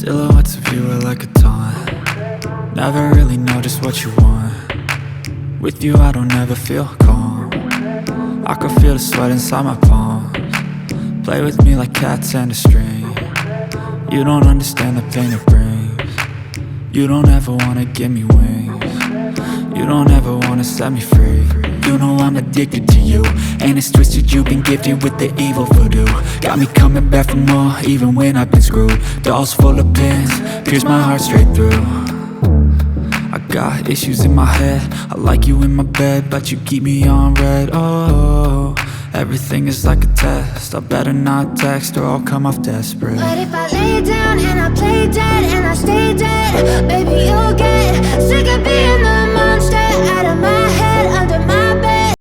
Silhouettes of you are like a taunt. Never really know just what you want. With you I don't ever feel calm. I can feel the sweat inside my palms. Play with me like cats and a string. You don't understand the pain it brings. You don't ever wanna give me wings. You don't ever wanna set me free. You know I'm addicted to you, and it's twisted, you've been gifted with the evil voodoo. Got me coming back for more, even when I've been screwed. Dolls full of pins, pierce my heart straight through. I got issues in my head, I like you in my bed, but you keep me on red. Oh, everything is like a test, I better not text or I'll come off desperate. But if I lay down and I play dead and I stay dead, baby you'll get sick of being the monster out of my head, under my